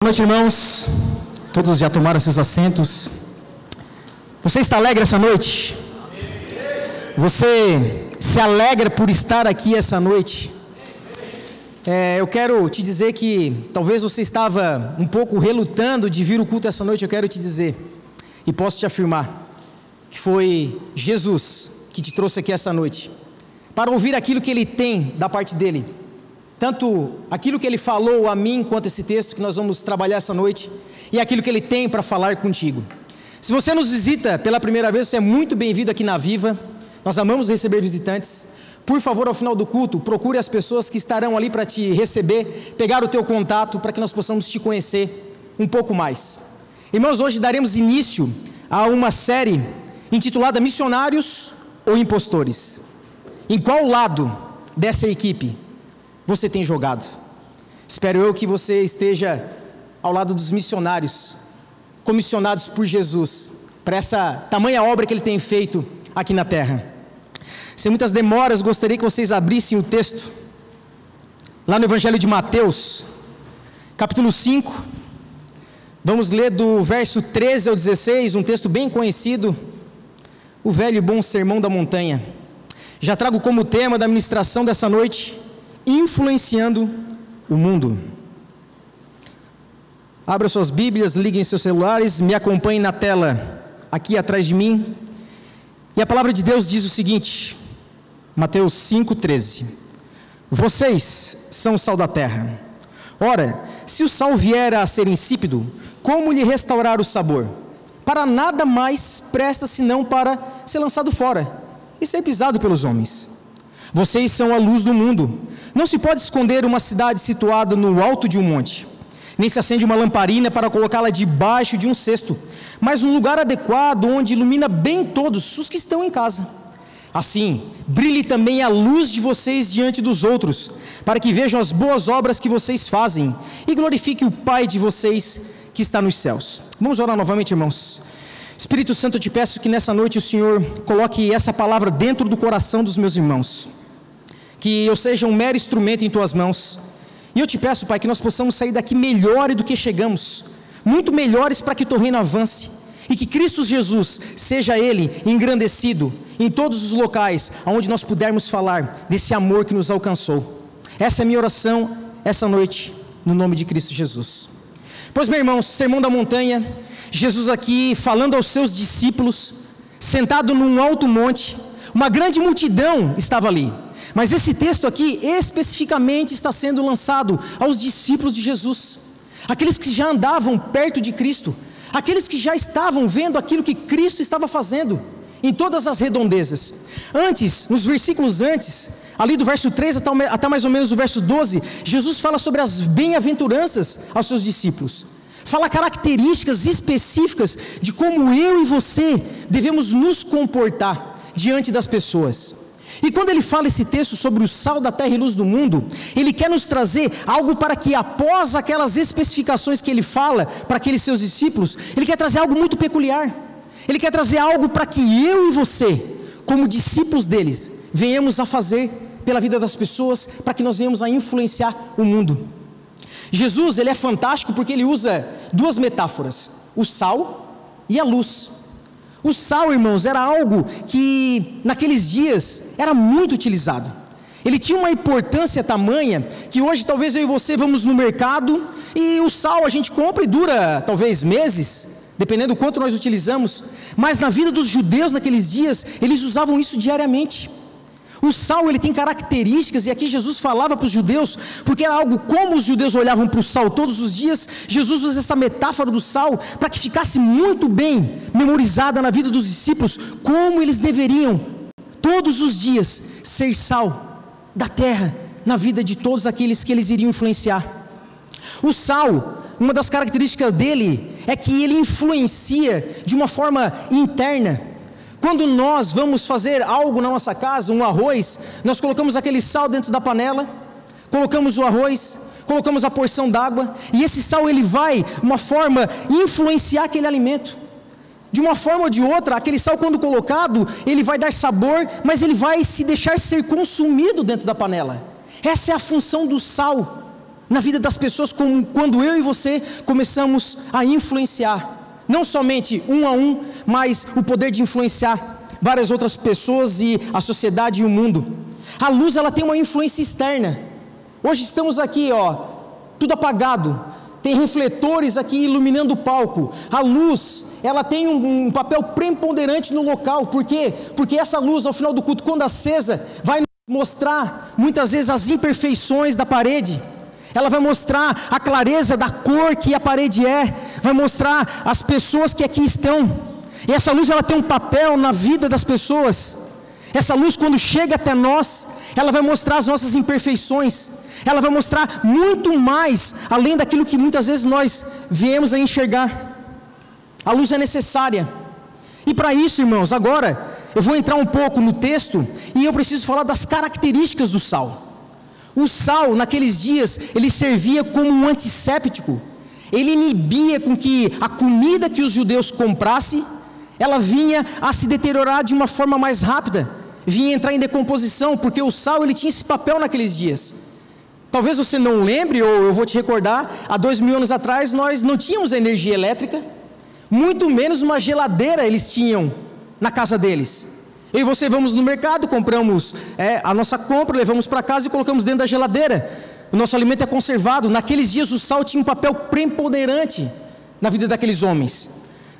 Boa noite, irmãos. Todos já tomaram seus assentos. Você está alegre essa noite? Você se alegra por estar aqui essa noite? Eu quero te dizer que talvez você estava um pouco relutando de vir ao culto essa noite. Eu quero te dizer, e posso te afirmar, que foi Jesus que te trouxe aqui essa noite, para ouvir aquilo que Ele tem da parte dEle. Tanto aquilo que Ele falou a mim, quanto esse texto que nós vamos trabalhar essa noite, e aquilo que Ele tem para falar contigo. Se você nos visita pela primeira vez, você é muito bem-vindo aqui na Viva. Nós amamos receber visitantes. Por favor, ao final do culto, procure as pessoas que estarão ali para te receber, pegar o teu contato, para que nós possamos te conhecer um pouco mais. Irmãos, hoje daremos início a uma série intitulada Missionários ou Impostores. Em qual lado dessa equipe você tem jogado? Espero eu que você esteja ao lado dos missionários, comissionados por Jesus, para essa tamanha obra que Ele tem feito aqui na terra. Sem muitas demoras, gostaria que vocês abrissem o texto, lá no Evangelho de Mateus, capítulo 5, vamos ler do verso 13 ao 16, um texto bem conhecido, o velho e bom Sermão da Montanha. Já trago como tema da ministração dessa noite, influenciando o mundo. Abra suas Bíblias, liguem seus celulares, me acompanhem na tela aqui atrás de mim. E a palavra de Deus diz o seguinte, Mateus 5,13: Vocês são o sal da terra. Ora, se o sal vier a ser insípido, como lhe restaurar o sabor? Para nada mais presta senão para ser lançado fora e ser pisado pelos homens. Vocês são a luz do mundo. Não se pode esconder uma cidade situada no alto de um monte, nem se acende uma lamparina para colocá-la debaixo de um cesto, mas num lugar adequado, onde ilumina bem todos os que estão em casa. Assim, brilhe também a luz de vocês diante dos outros, para que vejam as boas obras que vocês fazem, e glorifique o Pai de vocês que está nos céus. Vamos orar novamente, irmãos. Espírito Santo, eu te peço que nessa noite o Senhor coloque essa palavra dentro do coração dos meus irmãos, que eu seja um mero instrumento em tuas mãos, e eu te peço, Pai, que nós possamos sair daqui melhores do que chegamos, muito melhores, para que o teu reino avance, e que Cristo Jesus seja Ele engrandecido em todos os locais onde nós pudermos falar desse amor que nos alcançou. Essa é a minha oração essa noite, no nome de Cristo Jesus. Pois, meus irmãos, Sermão da Montanha, Jesus aqui falando aos seus discípulos, sentado num alto monte, uma grande multidão estava ali. Mas esse texto aqui, especificamente, está sendo lançado aos discípulos de Jesus, aqueles que já andavam perto de Cristo, aqueles que já estavam vendo aquilo que Cristo estava fazendo, em todas as redondezas. Antes, nos versículos antes, ali do verso 3 até mais ou menos o verso 12, Jesus fala sobre as bem-aventuranças aos seus discípulos, fala características específicas de como eu e você devemos nos comportar diante das pessoas. E quando ele fala esse texto sobre o sal da terra e luz do mundo, ele quer nos trazer algo para que, após aquelas especificações que ele fala para aqueles seus discípulos, ele quer trazer algo muito peculiar. Ele quer trazer algo para que eu e você, como discípulos deles, venhamos a fazer pela vida das pessoas, para que nós venhamos a influenciar o mundo. Jesus, ele é fantástico porque ele usa duas metáforas, o sal e a luz. O sal, irmãos, era algo que naqueles dias era muito utilizado. Ele tinha uma importância tamanha que hoje talvez eu e você vamos no mercado e o sal a gente compra e dura talvez meses, dependendo do quanto nós utilizamos. Mas na vida dos judeus naqueles dias, eles usavam isso diariamente. O sal, ele tem características, e aqui Jesus falava para os judeus, porque era algo como os judeus olhavam para o sal todos os dias. Jesus usa essa metáfora do sal para que ficasse muito bem memorizada na vida dos discípulos, como eles deveriam todos os dias ser sal da terra na vida de todos aqueles que eles iriam influenciar. O sal, uma das características dele é que ele influencia de uma forma interna. Quando nós vamos fazer algo na nossa casa, um arroz, nós colocamos aquele sal dentro da panela, colocamos o arroz, colocamos a porção d'água, e esse sal ele vai, uma forma, influenciar aquele alimento. De uma forma ou de outra, aquele sal quando colocado, ele vai dar sabor, mas ele vai se deixar ser consumido dentro da panela. Essa é a função do sal na vida das pessoas, como quando eu e você começamos a influenciar, não somente um a um, mas o poder de influenciar várias outras pessoas e a sociedade e o mundo. A luz, ela tem uma influência externa. Hoje estamos aqui, tudo apagado, tem refletores aqui iluminando o palco. A luz, ela tem um papel preponderante no local. Por quê? Porque essa luz, ao final do culto, quando acesa, vai mostrar muitas vezes as imperfeições da parede. Ela vai mostrar a clareza da cor que a parede é, vai mostrar as pessoas que aqui estão. E essa luz, ela tem um papel na vida das pessoas. Essa luz, quando chega até nós, ela vai mostrar as nossas imperfeições. Ela vai mostrar muito mais, além daquilo que muitas vezes nós viemos a enxergar. A luz é necessária. E para isso, irmãos, agora eu vou entrar um pouco no texto e eu preciso falar das características do sal. O sal, naqueles dias, ele servia como um antisséptico. Ele inibia com que a comida que os judeus comprassem, ela vinha a se deteriorar de uma forma mais rápida, vinha entrar em decomposição, porque o sal, ele tinha esse papel naqueles dias. Talvez você não lembre, ou eu vou te recordar, há 2000 anos atrás nós não tínhamos energia elétrica, muito menos uma geladeira eles tinham na casa deles. Eu e você vamos no mercado, compramos a nossa compra, levamos para casa e colocamos dentro da geladeira. O nosso alimento é conservado. Naqueles dias o sal tinha um papel preponderante na vida daqueles homens,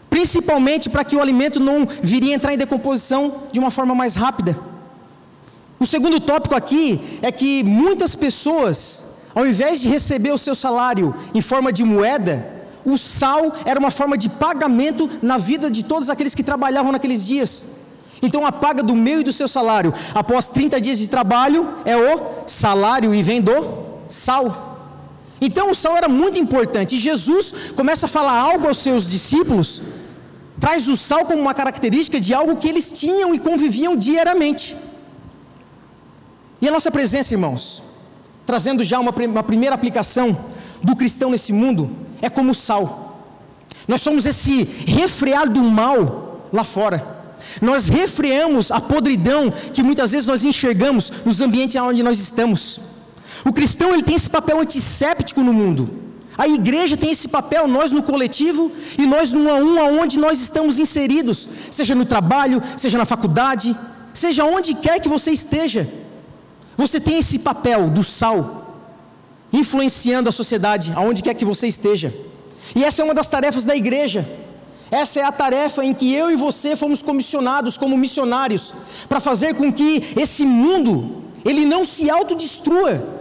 principalmente para que o alimento não viria a entrar em decomposição de uma forma mais rápida. O segundo tópico aqui é que muitas pessoas, ao invés de receber o seu salário em forma de moeda, o sal era uma forma de pagamento na vida de todos aqueles que trabalhavam naqueles dias. Então a paga do meu e do seu salário, após 30 dias de trabalho, é o salário e vem do sal. Então o sal era muito importante, e Jesus começa a falar algo aos seus discípulos, traz o sal como uma característica de algo que eles tinham e conviviam diariamente. E a nossa presença, irmãos, trazendo já uma primeira aplicação do cristão nesse mundo, é como o sal. Nós somos esse refreado do mal lá fora. Nós refreamos a podridão que muitas vezes nós enxergamos nos ambientes onde nós estamos. O cristão, ele tem esse papel antisséptico no mundo. A igreja tem esse papel, nós no coletivo e nós no 1 a 1 aonde nós estamos inseridos, seja no trabalho, seja na faculdade, seja onde quer que você esteja. Você tem esse papel do sal, influenciando a sociedade, aonde quer que você esteja. E essa é uma das tarefas da igreja. Essa é a tarefa em que eu e você fomos comissionados como missionários, para fazer com que esse mundo, ele não se autodestrua.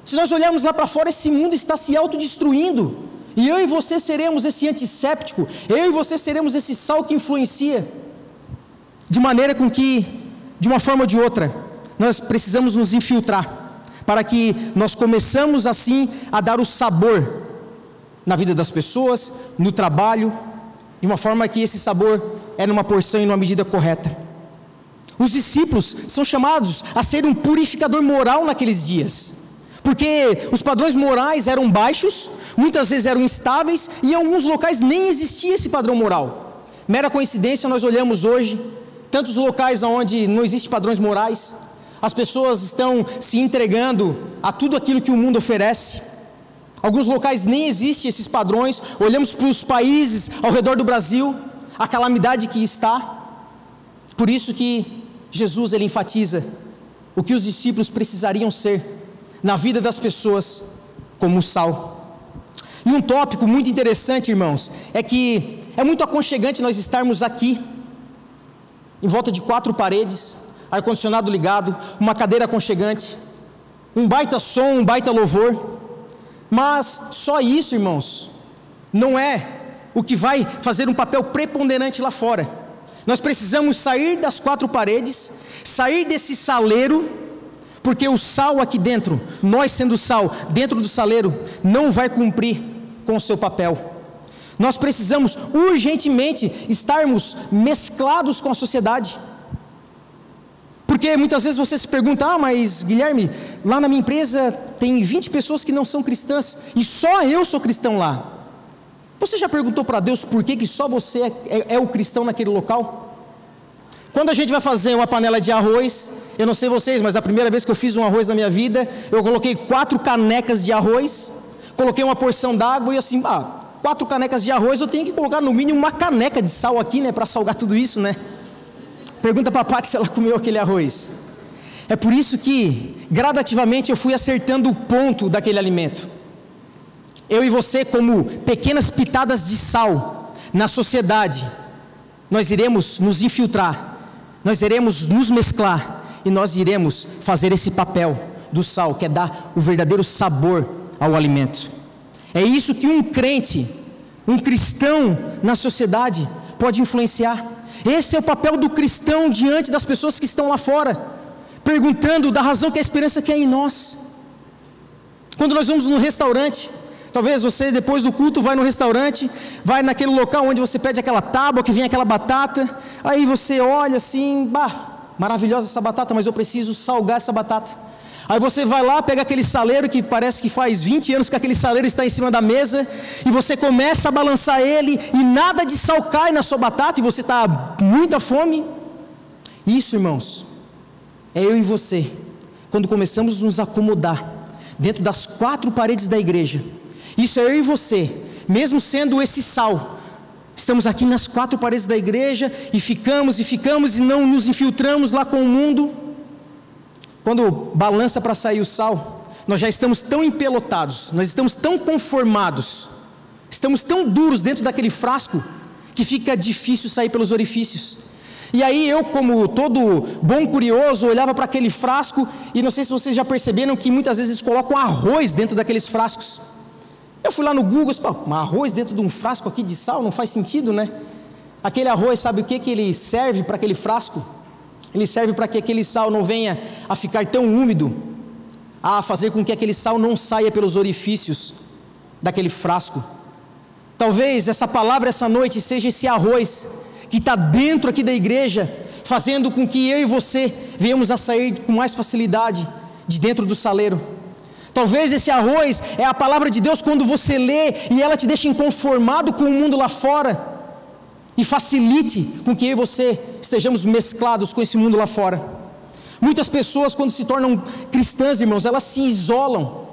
Se nós olharmos lá para fora, esse mundo está se autodestruindo, e eu e você seremos esse antisséptico, eu e você seremos esse sal que influencia, de maneira com que, de uma forma ou de outra, nós precisamos nos infiltrar, para que nós começamos assim a dar o sabor na vida das pessoas, no trabalho, de uma forma que esse sabor é numa porção e numa medida correta. Os discípulos são chamados a ser um purificador moral naqueles dias, porque os padrões morais eram baixos, muitas vezes eram instáveis, e em alguns locais nem existia esse padrão moral. Mera coincidência, nós olhamos hoje tantos locais onde não existem padrões morais, as pessoas estão se entregando a tudo aquilo que o mundo oferece. Alguns locais nem existem esses padrões. Olhamos para os países ao redor do Brasil, a calamidade que está. Por isso que Jesus, ele enfatiza o que os discípulos precisariam ser na vida das pessoas, como o sal. E um tópico muito interessante, irmãos, é que é muito aconchegante nós estarmos aqui, em volta de 4 paredes, ar-condicionado ligado, uma cadeira aconchegante, um baita som, um baita louvor. Mas só isso, irmãos, não é o que vai fazer um papel preponderante lá fora. Nós precisamos sair das 4 paredes, sair desse saleiro, porque o sal aqui dentro, nós sendo sal dentro do saleiro, não vai cumprir com o seu papel. Nós precisamos urgentemente estarmos mesclados com a sociedade. Porque muitas vezes você se pergunta, mas Guilherme, lá na minha empresa tem 20 pessoas que não são cristãs, e só eu sou cristão lá. Você já perguntou para Deus por que só você é o cristão naquele local? Quando a gente vai fazer uma panela de arroz, eu não sei vocês, mas a primeira vez que eu fiz um arroz na minha vida, eu coloquei 4 canecas de arroz, coloquei uma porção d'água e assim, 4 canecas de arroz, eu tenho que colocar no mínimo uma caneca de sal aqui, né, para salgar tudo isso, né? Pergunta para a Paty se ela comeu aquele arroz. É por isso que, gradativamente, eu fui acertando o ponto daquele alimento. Eu e você, como pequenas pitadas de sal na sociedade, nós iremos nos infiltrar, nós iremos nos mesclar e nós iremos fazer esse papel do sal, que é dar o verdadeiro sabor ao alimento. É isso que um crente, um cristão na sociedade pode influenciar. Esse é o papel do cristão diante das pessoas que estão lá fora, perguntando da razão que a esperança que é em nós. Quando nós vamos no restaurante, talvez você depois do culto vai no restaurante, vai naquele local onde você pede aquela tábua que vem aquela batata, aí você olha assim, maravilhosa essa batata, mas eu preciso salgar essa batata. Aí você vai lá, pega aquele saleiro que parece que faz 20 anos que aquele saleiro está em cima da mesa, e você começa a balançar ele, e nada de sal cai na sua batata, e você está com muita fome. Isso, irmãos, é eu e você, quando começamos a nos acomodar dentro das 4 paredes da igreja. Isso é eu e você, mesmo sendo esse sal, estamos aqui nas 4 paredes da igreja, e ficamos e não nos infiltramos lá com o mundo. Quando balança para sair o sal, nós já estamos tão empelotados, nós estamos tão conformados, estamos tão duros dentro daquele frasco, que fica difícil sair pelos orifícios. E aí eu, como todo bom curioso, olhava para aquele frasco, e não sei se vocês já perceberam que muitas vezes eles colocam arroz dentro daqueles frascos. Eu fui lá no Google e disse, arroz dentro de um frasco aqui de sal, não faz sentido, né? Aquele arroz, sabe o que ele serve para aquele frasco? Ele serve para que aquele sal não venha a ficar tão úmido, a fazer com que aquele sal não saia pelos orifícios daquele frasco. Talvez essa palavra essa noite seja esse arroz que está dentro aqui da igreja, fazendo com que eu e você venhamos a sair com mais facilidade de dentro do saleiro. Talvez esse arroz é a palavra de Deus quando você lê e ela te deixa inconformado com o mundo lá fora, e facilite com que eu e você estejamos mesclados com esse mundo lá fora. Muitas pessoas, quando se tornam cristãs, irmãos, elas se isolam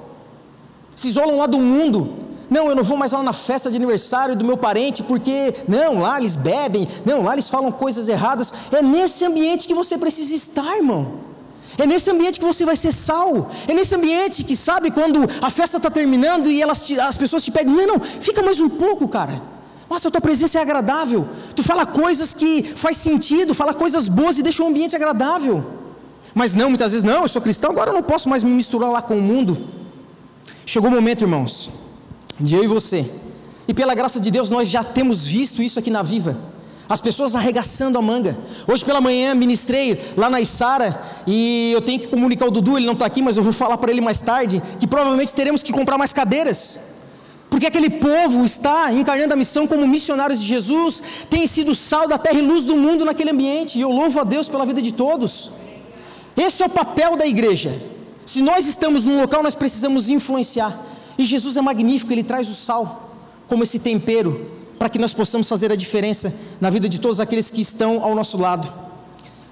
lá do mundo. Não, eu não vou mais lá na festa de aniversário do meu parente, porque, não, lá eles bebem, não, lá eles falam coisas erradas. É nesse ambiente que você precisa estar, irmão. É nesse ambiente que você vai ser sal. É nesse ambiente que, sabe, quando a festa está terminando e as pessoas te pedem, não, fica mais um pouco, cara. Nossa, a tua presença é agradável. Tu fala coisas que faz sentido, fala coisas boas e deixa o ambiente agradável. Mas não, muitas vezes, não, eu sou cristão, agora eu não posso mais me misturar lá com o mundo. Chegou o momento, irmãos, de eu e você, e pela graça de Deus nós já temos visto isso aqui na Viva, as pessoas arregaçando a manga. Hoje pela manhã ministrei lá na Isara, e eu tenho que comunicar o Dudu, ele não está aqui, mas eu vou falar para ele mais tarde, que provavelmente teremos que comprar mais cadeiras, porque aquele povo está encarnando a missão como missionários de Jesus, tem sido sal da terra e luz do mundo naquele ambiente, e eu louvo a Deus pela vida de todos. Esse é o papel da igreja. Se nós estamos num local, nós precisamos influenciar, e Jesus é magnífico, Ele traz o sal como esse tempero, para que nós possamos fazer a diferença na vida de todos aqueles que estão ao nosso lado.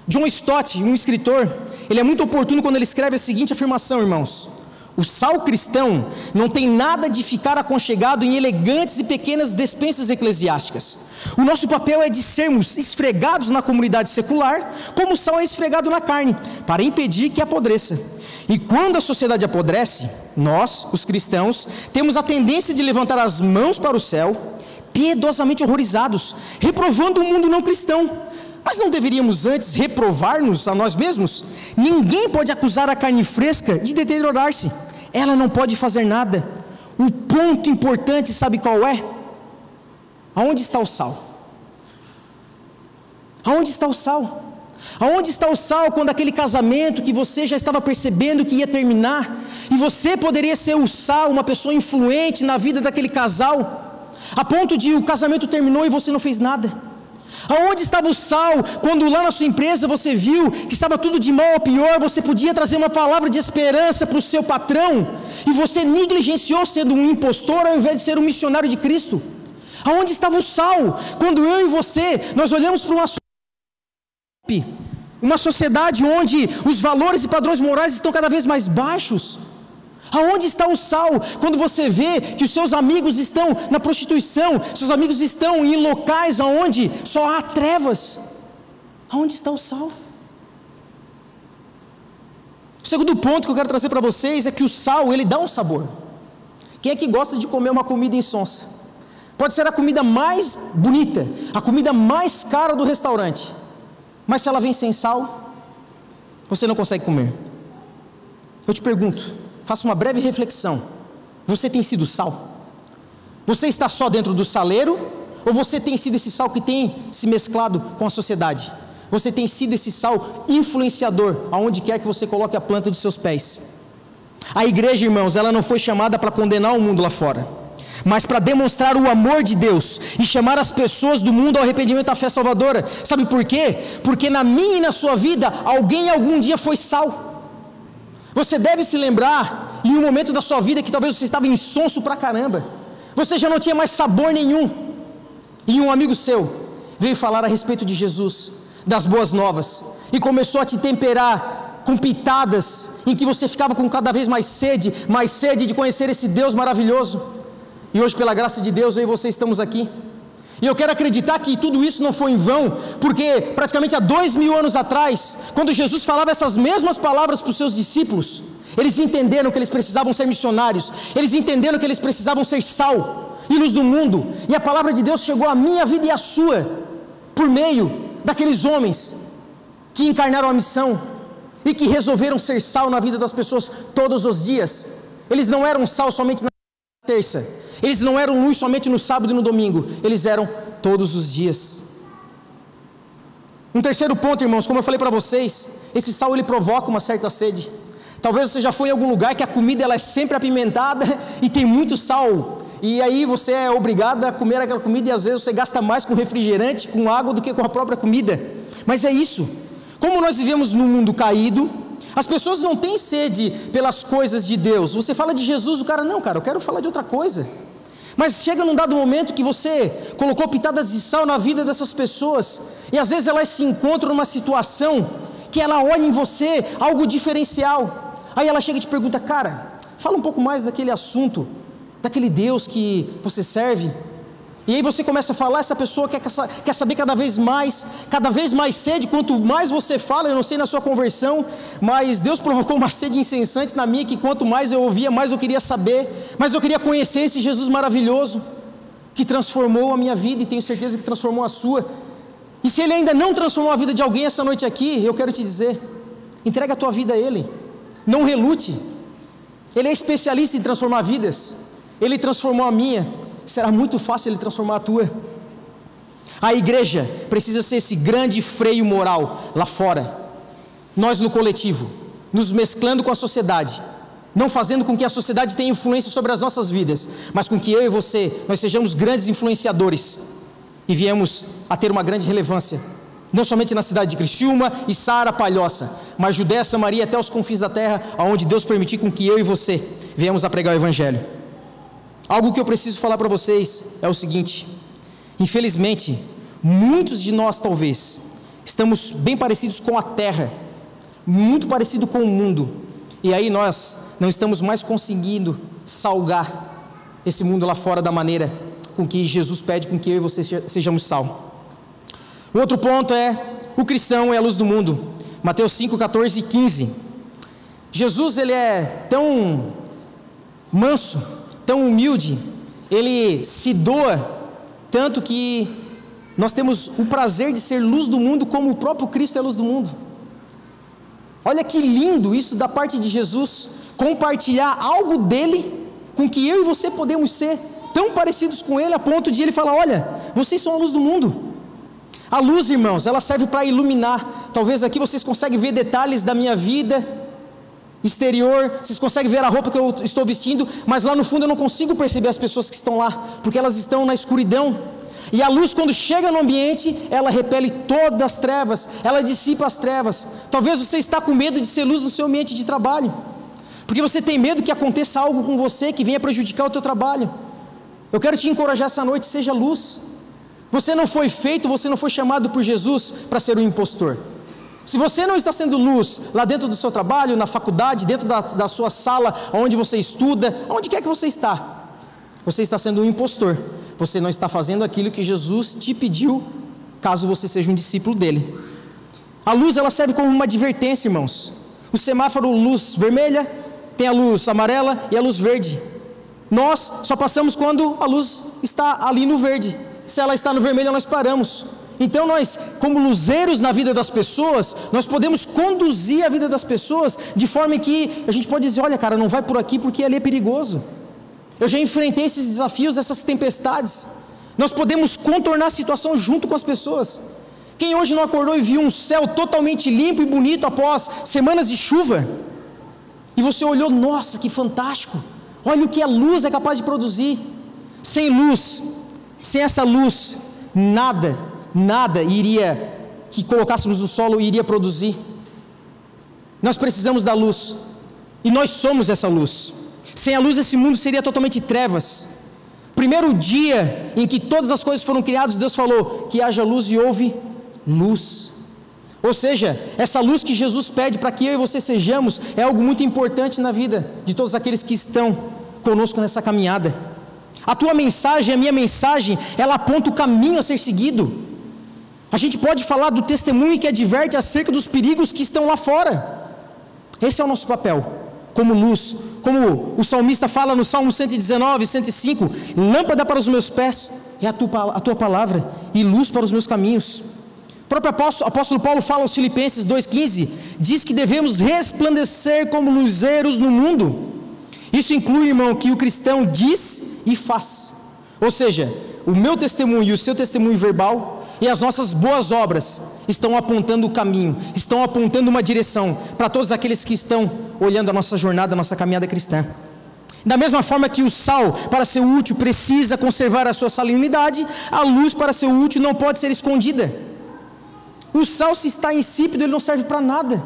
John Stott, um escritor, ele é muito oportuno quando ele escreve a seguinte afirmação, irmãos: o sal cristão não tem nada de ficar aconchegado em elegantes e pequenas despensas eclesiásticas. O nosso papel é de sermos esfregados na comunidade secular, como o sal é esfregado na carne, para impedir que apodreça. E quando a sociedade apodrece, nós, os cristãos, temos a tendência de levantar as mãos para o céu, piedosamente horrorizados, reprovando o mundo não cristão. Mas não deveríamos antes reprovar-nos a nós mesmos? Ninguém pode acusar a carne fresca de deteriorar-se, ela não pode fazer nada. O ponto importante, sabe qual é? Aonde está o sal? Aonde está o sal? Aonde está o sal quando aquele casamento que você já estava percebendo que ia terminar, e você poderia ser o sal, uma pessoa influente na vida daquele casal, a ponto de o casamento terminou e você não fez nada? Aonde estava o sal quando lá na sua empresa você viu que estava tudo de mal a pior, você podia trazer uma palavra de esperança para o seu patrão, e você negligenciou sendo um impostor ao invés de ser um missionário de Cristo? Aonde estava o sal quando eu e você, nós olhamos para uma uma sociedade onde os valores e padrões morais estão cada vez mais baixos. Aonde está o sal? Quando você vê que os seus amigos estão na prostituição, seus amigos estão em locais onde só há trevas, aonde está o sal? O segundo ponto que eu quero trazer para vocês é que o sal, ele dá um sabor. Quem é que gosta de comer uma comida insonsa? Pode ser a comida mais bonita, a comida mais cara do restaurante, mas se ela vem sem sal, você não consegue comer. Eu te pergunto, faça uma breve reflexão: você tem sido sal? Você está só dentro do saleiro? Ou você tem sido esse sal que tem se mesclado com a sociedade? Você tem sido esse sal influenciador, aonde quer que você coloque a planta dos seus pés? A igreja, irmãos, ela não foi chamada para condenar o mundo lá fora, mas para demonstrar o amor de Deus e chamar as pessoas do mundo ao arrependimento e à fé salvadora. Sabe por quê? Porque na minha e na sua vida, alguém algum dia foi sal. Você deve se lembrar em um momento da sua vida que talvez você estava insonso pra caramba, você já não tinha mais sabor nenhum, e um amigo seu veio falar a respeito de Jesus, das boas novas, e começou a te temperar com pitadas, em que você ficava com cada vez mais sede de conhecer esse Deus maravilhoso. E hoje, pela graça de Deus, eu e você estamos aqui, e eu quero acreditar que tudo isso não foi em vão, porque praticamente há 2000 anos atrás, quando Jesus falava essas mesmas palavras para os seus discípulos, eles entenderam que eles precisavam ser missionários, eles entenderam que eles precisavam ser sal e luz do mundo, e a palavra de Deus chegou à minha vida e à sua, por meio daqueles homens que encarnaram a missão, e que resolveram ser sal na vida das pessoas todos os dias. Eles não eram sal somente na terça, eles não eram luz somente no sábado e no domingo, eles eram todos os dias. Um terceiro ponto, irmãos, como eu falei para vocês, esse sal ele provoca uma certa sede. Talvez você já foi em algum lugar que a comida ela é sempre apimentada e tem muito sal, e aí você é obrigado a comer aquela comida, e às vezes você gasta mais com refrigerante, com água, do que com a própria comida. Mas é isso, como nós vivemos num mundo caído, as pessoas não têm sede pelas coisas de Deus. Você fala de Jesus, o cara, não, cara, eu quero falar de outra coisa. Mas chega num dado momento que você colocou pitadas de sal na vida dessas pessoas, e às vezes elas se encontram numa situação que ela olha em você algo diferencial. Aí ela chega e te pergunta, cara, fala um pouco mais daquele assunto, daquele Deus que você serve. E aí você começa a falar, essa pessoa quer saber cada vez mais sede. Quanto mais você fala, eu não sei na sua conversão, mas Deus provocou uma sede incessante na minha, que quanto mais eu ouvia, mais eu queria saber, mais eu queria conhecer esse Jesus maravilhoso, que transformou a minha vida, e tenho certeza que transformou a sua. E se Ele ainda não transformou a vida de alguém essa noite aqui, eu quero te dizer, entrega a tua vida a Ele, não relute. Ele é especialista em transformar vidas, Ele transformou a minha, será muito fácil Ele transformar a tua. A igreja precisa ser esse grande freio moral lá fora, nós no coletivo, nos mesclando com a sociedade, não fazendo com que a sociedade tenha influência sobre as nossas vidas, mas com que eu e você, nós sejamos grandes influenciadores, e viemos a ter uma grande relevância, não somente na cidade de Criciúma e Sara Palhoça, mas Judéia, Samaria, até os confins da terra, aonde Deus permitir com que eu e você viemos a pregar o Evangelho. Algo que eu preciso falar para vocês é o seguinte: infelizmente, muitos de nós talvez estamos bem parecidos com a terra, muito parecido com o mundo, e aí nós não estamos mais conseguindo salgar esse mundo lá fora da maneira com que Jesus pede com que eu e você sejamos sal. O outro ponto é, o cristão é a luz do mundo. Mateus 5, 14 e 15. Jesus, ele é tão manso, tão humilde, ele se doa, tanto que nós temos o prazer de ser luz do mundo, como o próprio Cristo é luz do mundo. Olha que lindo isso da parte de Jesus, compartilhar algo dele, com que eu e você podemos ser tão parecidos com ele, a ponto de ele falar, olha, vocês são a luz do mundo. A luz, irmãos, ela serve para iluminar. Talvez aqui vocês conseguem ver detalhes da minha vida exterior, vocês conseguem ver a roupa que eu estou vestindo, mas lá no fundo eu não consigo perceber as pessoas que estão lá, porque elas estão na escuridão. E a luz, quando chega no ambiente, ela repele todas as trevas, ela dissipa as trevas. Talvez você está com medo de ser luz no seu ambiente de trabalho, porque você tem medo que aconteça algo com você que venha prejudicar o teu trabalho. Eu quero te encorajar essa noite, seja luz. Você não foi feito, você não foi chamado por Jesus para ser um impostor. Se você não está sendo luz lá dentro do seu trabalho, na faculdade, dentro da sua sala, onde você estuda, onde quer que você está sendo um impostor. Você não está fazendo aquilo que Jesus te pediu, caso você seja um discípulo dele. A luz, ela serve como uma advertência, irmãos. O semáforo, luz vermelha, tem a luz amarela e a luz verde. Nós só passamos quando a luz está ali no verde. Se ela está no vermelho, nós paramos. Então nós, como luzeiros na vida das pessoas, nós podemos conduzir a vida das pessoas de forma que a gente pode dizer, olha cara, não vai por aqui porque ali é perigoso. Eu já enfrentei esses desafios, essas tempestades. Nós podemos contornar a situação junto com as pessoas. Quem hoje não acordou e viu um céu totalmente limpo e bonito após semanas de chuva? E você olhou, nossa, que fantástico. Olha o que a luz é capaz de produzir. Sem luz, sem essa luz, nada iria, que colocássemos no solo, iria produzir. Nós precisamos da luz, e nós somos essa luz. Sem a luz esse mundo seria totalmente trevas. Primeiro dia em que todas as coisas foram criadas, Deus falou que haja luz e houve luz. Ou seja, essa luz que Jesus pede para que eu e você sejamos, é algo muito importante na vida de todos aqueles que estão conosco nessa caminhada. A tua mensagem, a minha mensagem, ela aponta o caminho a ser seguido. A gente pode falar do testemunho que adverte acerca dos perigos que estão lá fora. Esse é o nosso papel, como luz, como o salmista fala no Salmo 119, 105, lâmpada para os meus pés é a tua palavra, e luz para os meus caminhos. O próprio apóstolo Paulo fala aos Filipenses 2,15, diz que devemos resplandecer como luzeiros no mundo. Isso inclui, irmão, que o cristão diz e faz. Ou seja, o meu testemunho e o seu testemunho verbal e as nossas boas obras estão apontando o caminho, estão apontando uma direção para todos aqueles que estão olhando a nossa jornada, a nossa caminhada cristã. Da mesma forma que o sal, para ser útil, precisa conservar a sua salinidade, a luz, para ser útil, não pode ser escondida. O sal, se está insípido, ele não serve para nada.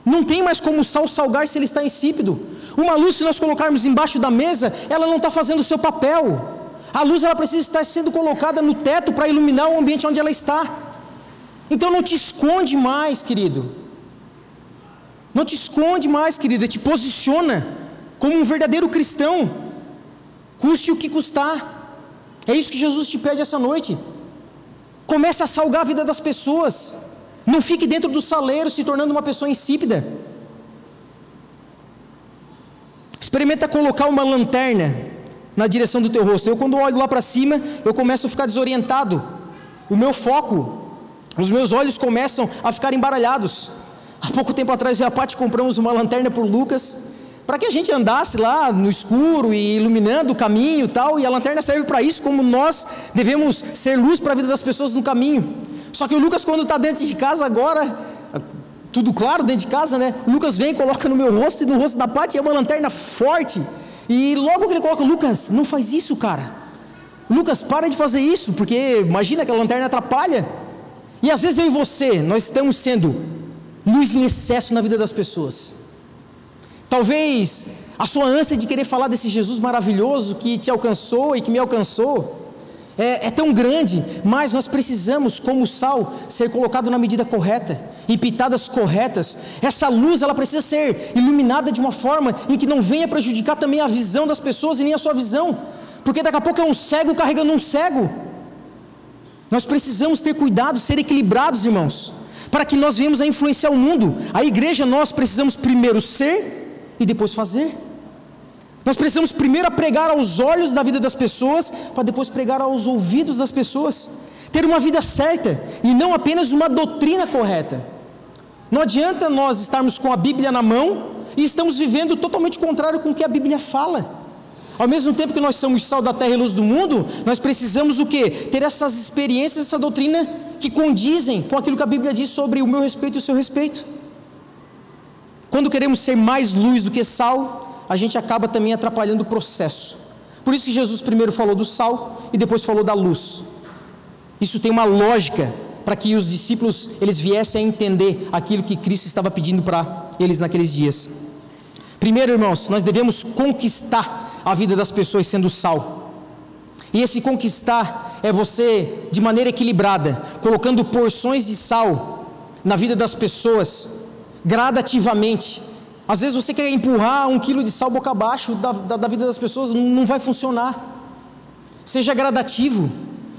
Não tem mais como o sal salgar se ele está insípido. Uma luz, se nós colocarmos embaixo da mesa, ela não está fazendo o seu papel. A luz, ela precisa estar sendo colocada no teto para iluminar o ambiente onde ela está. Então não te esconde mais, querido. Não te esconde mais, querida. Te posiciona como um verdadeiro cristão, custe o que custar. É isso que Jesus te pede essa noite. Comece a salgar a vida das pessoas. Não fique dentro do saleiro se tornando uma pessoa insípida. Experimenta colocar uma lanterna na direção do teu rosto. Eu, quando olho lá para cima, eu começo a ficar desorientado. O meu foco, os meus olhos começam a ficar embaralhados. Há pouco tempo atrás, eu e a Paty compramos uma lanterna para o Lucas, para que a gente andasse lá no escuro e iluminando o caminho e tal, e a lanterna serve para isso, como nós devemos ser luz para a vida das pessoas no caminho. Só que o Lucas, quando está dentro de casa agora, tudo claro dentro de casa, né? O Lucas vem e coloca no meu rosto e no rosto da Paty, é uma lanterna forte, e logo que ele coloca, Lucas, não faz isso, cara. Lucas, para de fazer isso, porque imagina que a lanterna atrapalha. E às vezes eu e você, nós estamos sendo luz em excesso na vida das pessoas. Talvez a sua ânsia de querer falar desse Jesus maravilhoso que te alcançou e que me alcançou é tão grande, mas nós precisamos, como sal, ser colocado na medida correta, em pitadas corretas. Essa luz, ela precisa ser iluminada de uma forma em que não venha prejudicar também a visão das pessoas e nem a sua visão, porque daqui a pouco é um cego carregando um cego. Nós precisamos ter cuidado, ser equilibrados, irmãos, para que nós venhamos a influenciar o mundo. A igreja, nós precisamos primeiro ser e depois fazer. Nós precisamos primeiro pregar aos olhos da vida das pessoas, para depois pregar aos ouvidos das pessoas. Ter uma vida certa e não apenas uma doutrina correta. Não adianta nós estarmos com a Bíblia na mão e estamos vivendo totalmente contrário com o que a Bíblia fala. Ao mesmo tempo que nós somos sal da terra e luz do mundo, nós precisamos o quê? Ter essas experiências, essa doutrina que condizem com aquilo que a Bíblia diz sobre o meu respeito e o seu respeito. Quando queremos ser mais luz do que sal, a gente acaba também atrapalhando o processo. Por isso que Jesus primeiro falou do sal e depois falou da luz. Isso tem uma lógica para que os discípulos eles viessem a entender aquilo que Cristo estava pedindo para eles naqueles dias. Primeiro, irmãos, nós devemos conquistar a vida das pessoas sendo sal. E esse conquistar é você, de maneira equilibrada, colocando porções de sal na vida das pessoas, gradativamente. Às vezes você quer empurrar 1 quilo de sal boca abaixo da vida das pessoas, não vai funcionar. Seja gradativo.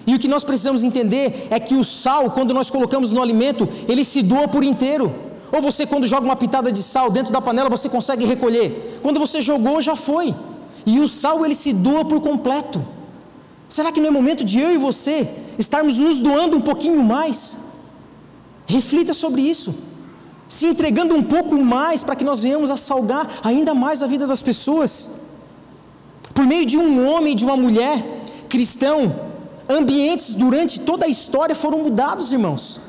E o que nós precisamos entender é que o sal, quando nós colocamos no alimento, ele se doa por inteiro. Ou você, quando joga uma pitada de sal dentro da panela, você consegue recolher. Quando você jogou, já foi. E o sal, ele se doa por completo. Será que não é momento de eu e você estarmos nos doando um pouquinho mais? Reflita sobre isso. Se entregando um pouco mais para que nós venhamos a salgar ainda mais a vida das pessoas. Por meio de um homem e de uma mulher cristão, ambientes durante toda a história foram mudados, irmãos.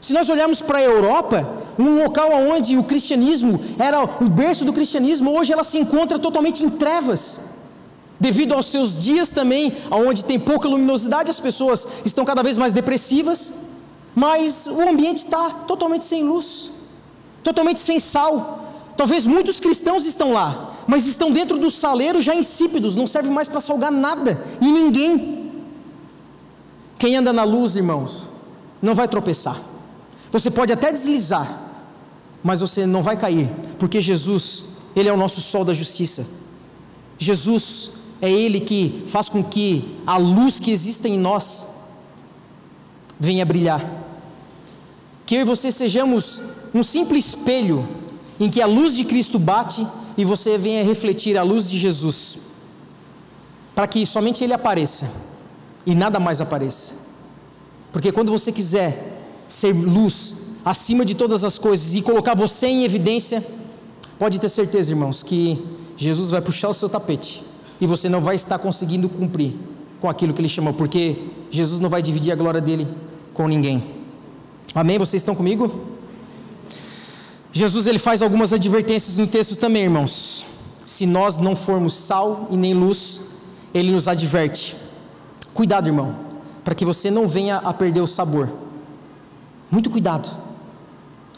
Se nós olharmos para a Europa, um local onde o cristianismo era o berço do cristianismo, hoje ela se encontra totalmente em trevas, devido aos seus dias também, onde tem pouca luminosidade, as pessoas estão cada vez mais depressivas, mas o ambiente está totalmente sem luz, totalmente sem sal. Talvez muitos cristãos estão lá, mas estão dentro do saleiro já insípidos, não serve mais para salgar nada e ninguém. Quem anda na luz, irmãos, não vai tropeçar. Você pode até deslizar, mas você não vai cair, porque Jesus, Ele é o nosso sol da justiça. Jesus é Ele que faz com que a luz que existe em nós venha brilhar. Que eu e você sejamos um simples espelho, em que a luz de Cristo bate, e você venha refletir a luz de Jesus, para que somente Ele apareça, e nada mais apareça. Porque quando você quiser ser luz acima de todas as coisas e colocar você em evidência, pode ter certeza, irmãos, que Jesus vai puxar o seu tapete e você não vai estar conseguindo cumprir com aquilo que Ele chamou, porque Jesus não vai dividir a glória dEle com ninguém. Amém? Vocês estão comigo? Jesus, Ele faz algumas advertências no texto também, irmãos. Se nós não formos sal e nem luz, Ele nos adverte. Cuidado, irmão, para que você não venha a perder o sabor. Muito cuidado.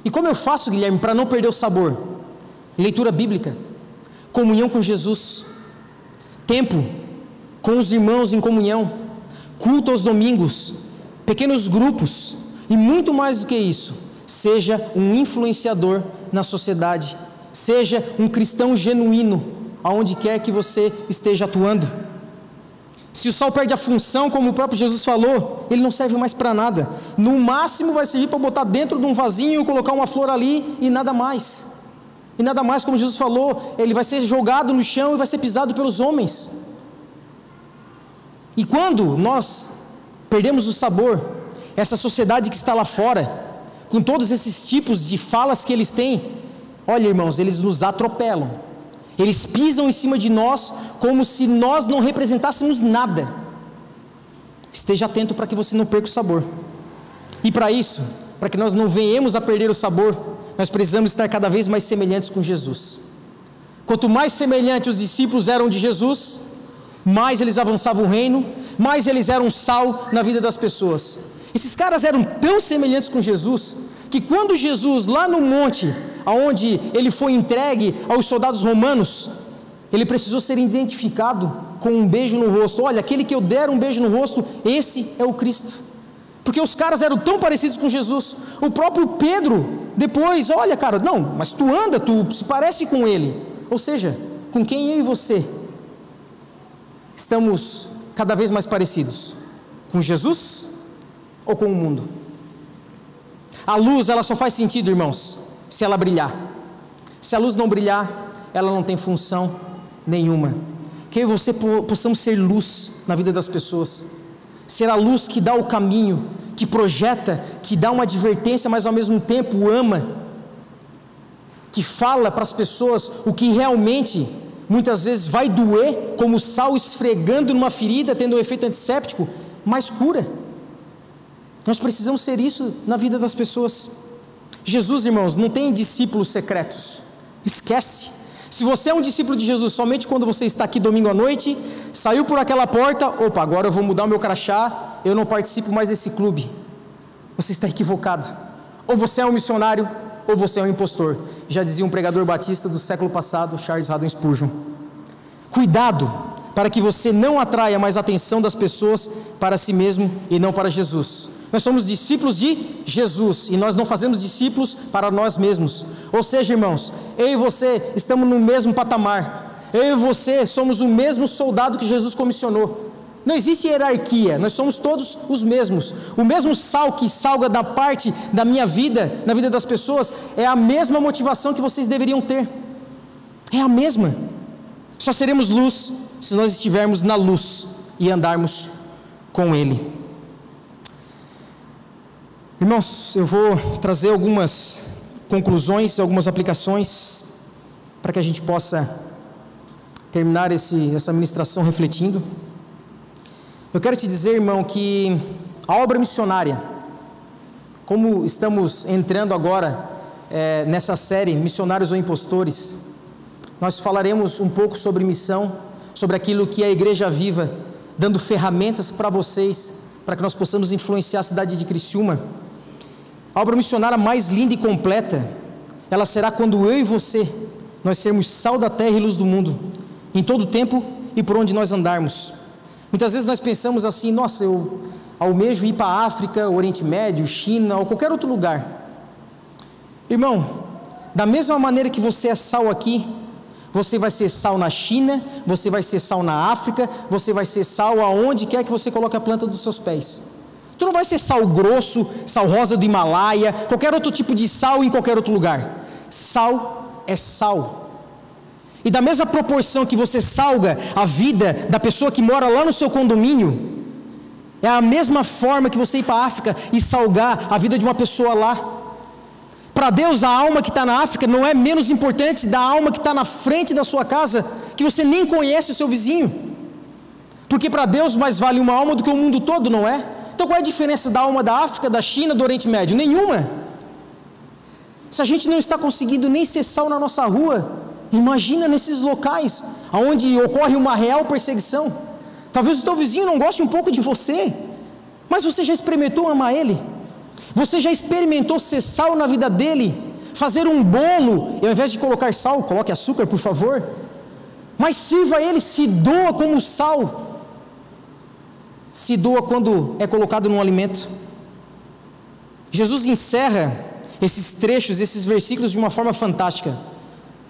E como eu faço, Guilherme, para não perder o sabor? Leitura bíblica, comunhão com Jesus, tempo com os irmãos em comunhão, culto aos domingos, pequenos grupos, e muito mais do que isso, seja um influenciador na sociedade, seja um cristão genuíno, aonde quer que você esteja atuando. Se o sal perde a função, como o próprio Jesus falou, ele não serve mais para nada. No máximo vai servir para botar dentro de um vasinho, colocar uma flor ali e nada mais. E nada mais, como Jesus falou, ele vai ser jogado no chão e vai ser pisado pelos homens. E quando nós perdemos o sabor, essa sociedade que está lá fora, com todos esses tipos de falas que eles têm, olha, irmãos, eles nos atropelam. Eles pisam em cima de nós como se nós não representássemos nada. Esteja atento para que você não perca o sabor. E para isso, para que nós não venhamos a perder o sabor, nós precisamos estar cada vez mais semelhantes com Jesus. Quanto mais semelhantes os discípulos eram de Jesus, mais eles avançavam o reino, mais eles eram sal na vida das pessoas. Esses caras eram tão semelhantes com Jesus, que quando Jesus, lá no monte, aonde ele foi entregue aos soldados romanos, ele precisou ser identificado com um beijo no rosto. Olha, aquele que eu der um beijo no rosto, esse é o Cristo. Porque os caras eram tão parecidos com Jesus. O próprio Pedro, depois, olha, cara, não, mas tu anda, tu se parece com ele. Ou seja, com quem eu e você estamos cada vez mais parecidos? Com Jesus ou com o mundo? A luz, ela só faz sentido, irmãos, se ela brilhar. Se a luz não brilhar, ela não tem função nenhuma. Que eu e você possamos ser luz na vida das pessoas, ser a luz que dá o caminho, que projeta, que dá uma advertência, mas ao mesmo tempo ama, que fala para as pessoas o que realmente muitas vezes vai doer, como sal esfregando numa ferida, tendo um efeito antisséptico, mas cura. Nós precisamos ser isso na vida das pessoas. Jesus, irmãos, não tem discípulos secretos. Esquece. Se você é um discípulo de Jesus somente quando você está aqui domingo à noite, saiu por aquela porta, opa, agora eu vou mudar o meu crachá, eu não participo mais desse clube. Você está equivocado. Ou você é um missionário, ou você é um impostor. Já dizia um pregador batista do século passado, Charles Haddon Spurgeon. Cuidado para que você não atraia mais a atenção das pessoas para si mesmo e não para Jesus. Nós somos discípulos de Jesus e nós não fazemos discípulos para nós mesmos. Ou seja, irmãos, eu e você estamos no mesmo patamar. Eu e você somos o mesmo soldado que Jesus comissionou. Não existe hierarquia, nós somos todos os mesmos. O mesmo sal que salga da parte da minha vida, na vida das pessoas, é a mesma motivação que vocês deveriam ter. É a mesma. Só seremos luz se nós estivermos na luz e andarmos com Ele. Irmãos, eu vou trazer algumas conclusões, algumas aplicações, para que a gente possa terminar essa ministração refletindo. Eu quero te dizer, irmão, que a obra missionária, como estamos entrando agora nessa série Missionários ou Impostores, nós falaremos um pouco sobre missão, sobre aquilo que é a Igreja Viva, dando ferramentas para vocês, para que nós possamos influenciar a cidade de Criciúma. A obra missionária mais linda e completa, ela será quando eu e você, nós sermos sal da terra e luz do mundo, em todo o tempo e por onde nós andarmos. Muitas vezes nós pensamos assim, nossa, eu almejo ir para a África, Oriente Médio, China ou qualquer outro lugar. Irmão, da mesma maneira que você é sal aqui, você vai ser sal na China, você vai ser sal na África, você vai ser sal aonde quer que você coloque a planta dos seus pés. Tu não vai ser sal grosso, sal rosa do Himalaia, qualquer outro tipo de sal em qualquer outro lugar. Sal é sal. E da mesma proporção que você salga a vida da pessoa que mora lá no seu condomínio, é a mesma forma que você ir para a África e salgar a vida de uma pessoa lá. Para Deus, a alma que está na África não é menos importante da alma que está na frente da sua casa, que você nem conhece o seu vizinho. Porque para Deus mais vale uma alma do que o mundo todo, não é? Então qual é a diferença da alma da África, da China, do Oriente Médio? Nenhuma. Se a gente não está conseguindo nem ser sal na nossa rua, imagina nesses locais onde ocorre uma real perseguição. Talvez o teu vizinho não goste um pouco de você, mas você já experimentou amar ele? Você já experimentou ser sal na vida dele? Fazer um bolo, e ao invés de colocar sal, coloque açúcar, por favor. Mas sirva ele, se doa como sal. Se doa quando é colocado num alimento. Jesus encerra esses trechos, esses versículos de uma forma fantástica.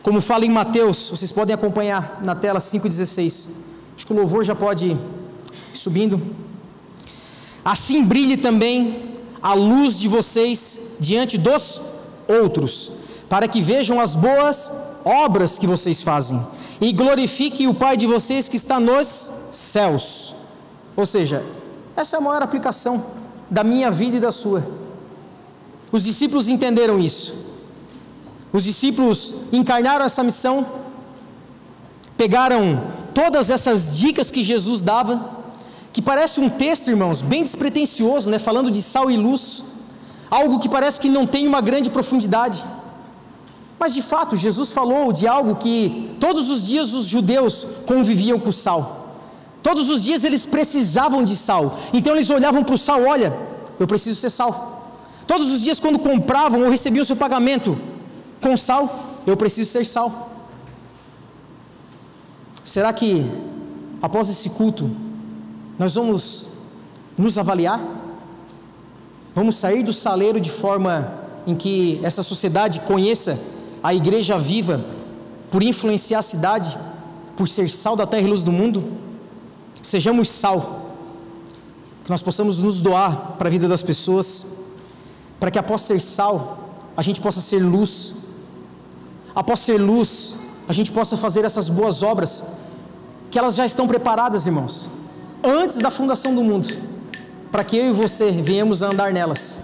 Como fala em Mateus, vocês podem acompanhar na tela 5,16. Acho que o louvor já pode ir subindo. Assim brilhe também a luz de vocês diante dos outros, para que vejam as boas obras que vocês fazem e glorifiquem o Pai de vocês que está nos céus. Ou seja, essa é a maior aplicação da minha vida e da sua. Os discípulos entenderam isso. Os discípulos encarnaram essa missão, pegaram todas essas dicas que Jesus dava, que parece um texto, irmãos, bem despretensioso, né? Falando de sal e luz, algo que parece que não tem uma grande profundidade. Mas de fato, Jesus falou de algo que todos os dias os judeus conviviam com o sal. Todos os dias eles precisavam de sal, então eles olhavam para o sal, olha, eu preciso ser sal. Todos os dias quando compravam ou recebiam o seu pagamento com sal, eu preciso ser sal. Será que após esse culto nós vamos nos avaliar? Vamos sair do saleiro de forma em que essa sociedade conheça a igreja viva, por influenciar a cidade, por ser sal da terra e luz do mundo? Sejamos sal, que nós possamos nos doar para a vida das pessoas, para que após ser sal, a gente possa ser luz. Após ser luz, a gente possa fazer essas boas obras, que elas já estão preparadas, irmãos, antes da fundação do mundo, para que eu e você venhamos a andar nelas.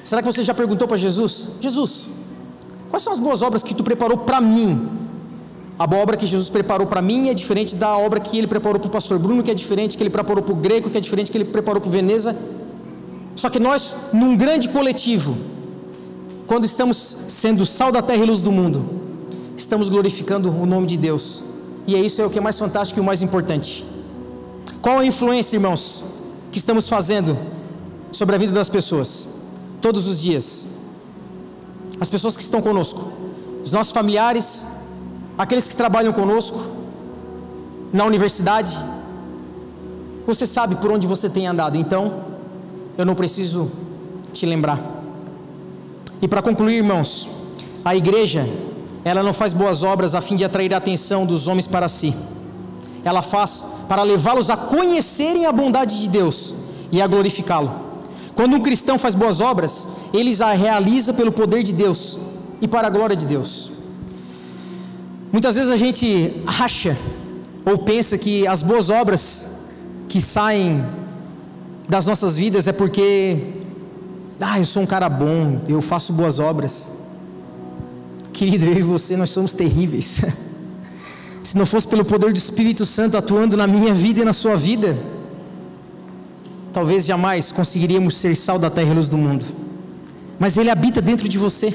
Será que você já perguntou para Jesus? Jesus, quais são as boas obras que tu preparou para mim? A boa obra que Jesus preparou para mim é diferente da obra que ele preparou para o pastor Bruno, que é diferente que ele preparou para o Greco, que é diferente que ele preparou para o Veneza. Só que nós, num grande coletivo, quando estamos sendo sal da terra e luz do mundo, estamos glorificando o nome de Deus. E isso é o que é mais fantástico e o mais importante. Qual a influência, irmãos, que estamos fazendo sobre a vida das pessoas? Todos os dias. As pessoas que estão conosco, os nossos familiares, aqueles que trabalham conosco, na universidade. Você sabe por onde você tem andado, então eu não preciso te lembrar. E para concluir, irmãos, a igreja, ela não faz boas obras a fim de atrair a atenção dos homens para si. Ela faz para levá-los a conhecerem a bondade de Deus e a glorificá-lo. Quando um cristão faz boas obras, ele a realiza pelo poder de Deus e para a glória de Deus. Muitas vezes a gente acha ou pensa que as boas obras que saem das nossas vidas é porque eu sou um cara bom, eu faço boas obras. Querido, eu e você, nós somos terríveis. Se não fosse pelo poder do Espírito Santo atuando na minha vida e na sua vida, talvez jamais conseguiríamos ser sal da terra e luz do mundo. Mas Ele habita dentro de você.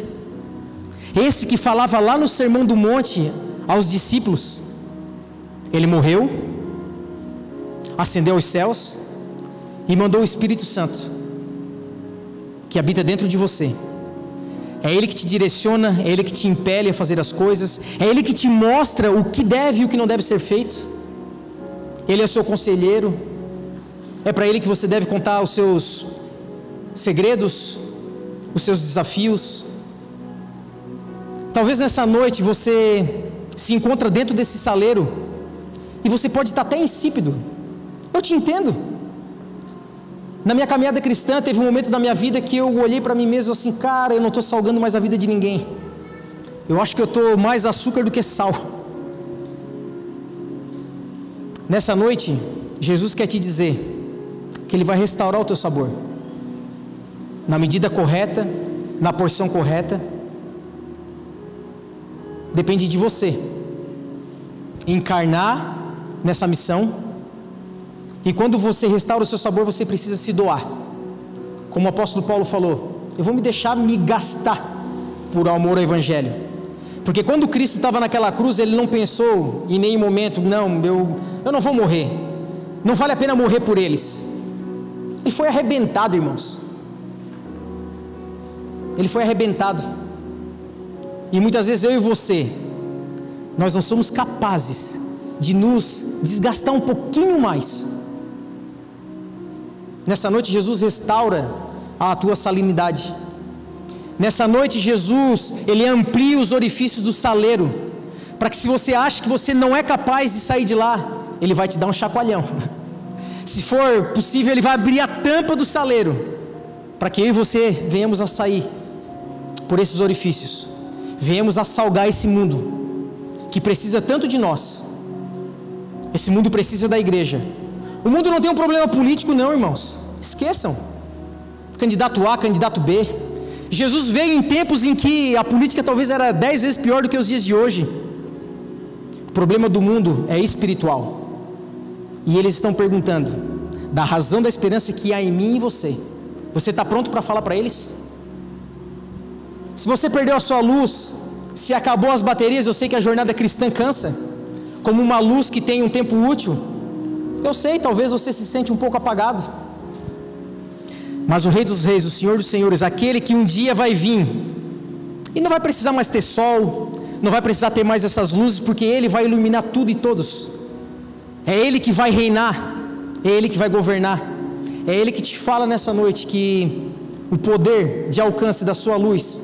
Esse que falava lá no Sermão do Monte aos discípulos, Ele morreu, ascendeu aos céus e mandou o Espírito Santo, que habita dentro de você. É Ele que te direciona, é Ele que te impele a fazer as coisas, é Ele que te mostra o que deve e o que não deve ser feito. Ele é seu conselheiro, é para Ele que você deve contar os seus segredos, os seus desafios. Talvez nessa noite você se encontra dentro desse saleiro e você pode estar até insípido. Eu te entendo. Na minha caminhada cristã, teve um momento da minha vida que eu olhei para mim mesmo assim, cara, eu não estou salgando mais a vida de ninguém. Eu acho que eu estou mais açúcar do que sal. Nessa noite, Jesus quer te dizer que Ele vai restaurar o teu sabor, na medida correta, na porção correta. Depende de você encarnar nessa missão. E quando você restaura o seu sabor, você precisa se doar. Como o apóstolo Paulo falou, eu vou me deixar me gastar por amor ao Evangelho. Porque quando Cristo estava naquela cruz, Ele não pensou em nenhum momento, não, eu não vou morrer, não vale a pena morrer por eles. Ele foi arrebentado, irmãos. Ele foi arrebentado. E muitas vezes eu e você, nós não somos capazes de nos desgastar um pouquinho mais. Nessa noite Jesus restaura a tua salinidade. Nessa noite Jesus, Ele amplia os orifícios do saleiro, para que se você acha que você não é capaz de sair de lá, Ele vai te dar um chacoalhão. Se for possível, Ele vai abrir a tampa do saleiro, para que eu e você venhamos a sair por esses orifícios, venhamos a salgar esse mundo, que precisa tanto de nós. Esse mundo precisa da igreja. O mundo não tem um problema político não, irmãos, esqueçam, candidato A, candidato B. Jesus veio em tempos em que a política talvez era 10 vezes pior do que os dias de hoje. O problema do mundo é espiritual, e eles estão perguntando da razão da esperança que há em mim e você. Você está pronto para falar para eles? Se você perdeu a sua luz, se acabou as baterias, eu sei que a jornada cristã cansa, como uma luz que tem um tempo útil. Eu sei, talvez você se sente um pouco apagado, mas o Rei dos Reis, o Senhor dos Senhores, aquele que um dia vai vir, e não vai precisar mais ter sol, não vai precisar ter mais essas luzes, porque Ele vai iluminar tudo e todos. É Ele que vai reinar, é Ele que vai governar. É Ele que te fala nessa noite que o poder de alcance da sua luz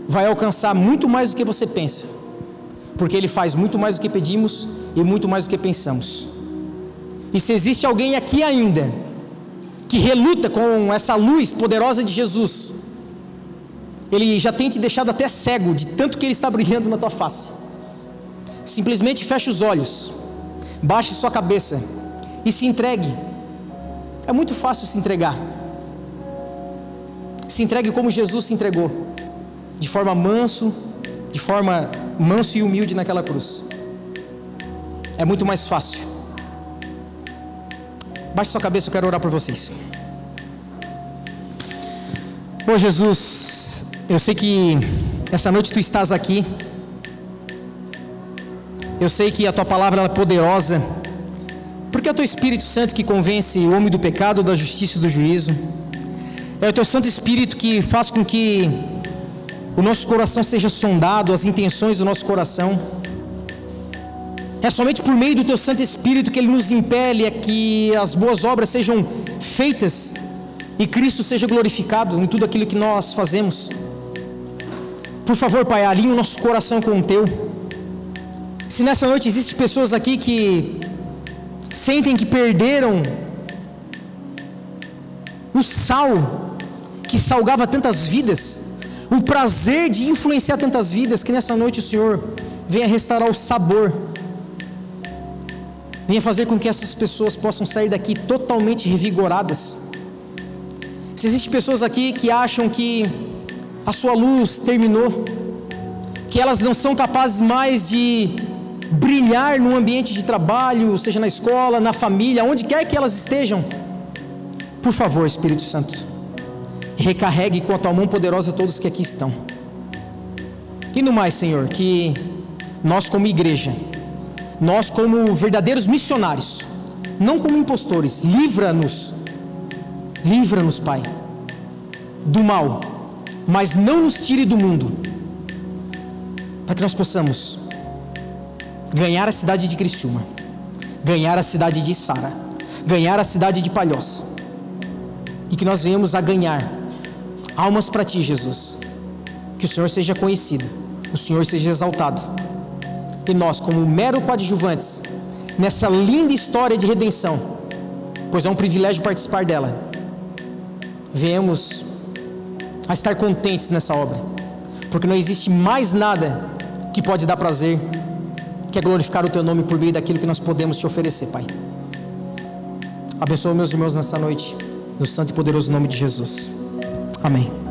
vai alcançar muito mais do que você pensa, porque Ele faz muito mais do que pedimos e muito mais do que pensamos. E se existe alguém aqui ainda que reluta com essa luz poderosa de Jesus, Ele já tem te deixado até cego de tanto que Ele está brilhando na tua face. Simplesmente feche os olhos, baixe sua cabeça e se entregue. É muito fácil se entregar. Se entregue como Jesus se entregou, de forma manso e humilde naquela cruz. É muito mais fácil. Baixe sua cabeça, eu quero orar por vocês. Ô Jesus, eu sei que essa noite Tu estás aqui. Eu sei que a Tua palavra ela é poderosa, porque é o Teu Espírito Santo que convence o homem do pecado, da justiça e do juízo. É o Teu Santo Espírito que faz com que o nosso coração seja sondado, as intenções do nosso coração. É somente por meio do Teu Santo Espírito que Ele nos impele a que as boas obras sejam feitas e Cristo seja glorificado em tudo aquilo que nós fazemos. Por favor, Pai, alinhe o nosso coração com o Teu. Se nessa noite existem pessoas aqui que sentem que perderam o sal que salgava tantas vidas, o prazer de influenciar tantas vidas, que nessa noite o Senhor venha restaurar o sabor, venha fazer com que essas pessoas possam sair daqui totalmente revigoradas. Se existem pessoas aqui que acham que a sua luz terminou, que elas não são capazes mais de brilhar no ambiente de trabalho, seja na escola, na família, onde quer que elas estejam, por favor, Espírito Santo, recarregue com a Tua mão poderosa todos que aqui estão. E no mais, Senhor, que nós como igreja, nós como verdadeiros missionários, não como impostores, livra-nos, Pai, do mal, mas não nos tire do mundo, para que nós possamos ganhar a cidade de Criciúma, ganhar a cidade de Içara, ganhar a cidade de Palhoça, e que nós venhamos a ganhar almas para Ti, Jesus. Que o Senhor seja conhecido, o Senhor seja exaltado, e nós, como mero coadjuvantes nessa linda história de redenção, pois é um privilégio participar dela, venhamos a estar contentes nessa obra, porque não existe mais nada que pode dar prazer, que é glorificar o Teu nome por meio daquilo que nós podemos Te oferecer, Pai. Abençoa meus irmãos nessa noite, no santo e poderoso nome de Jesus. Amém.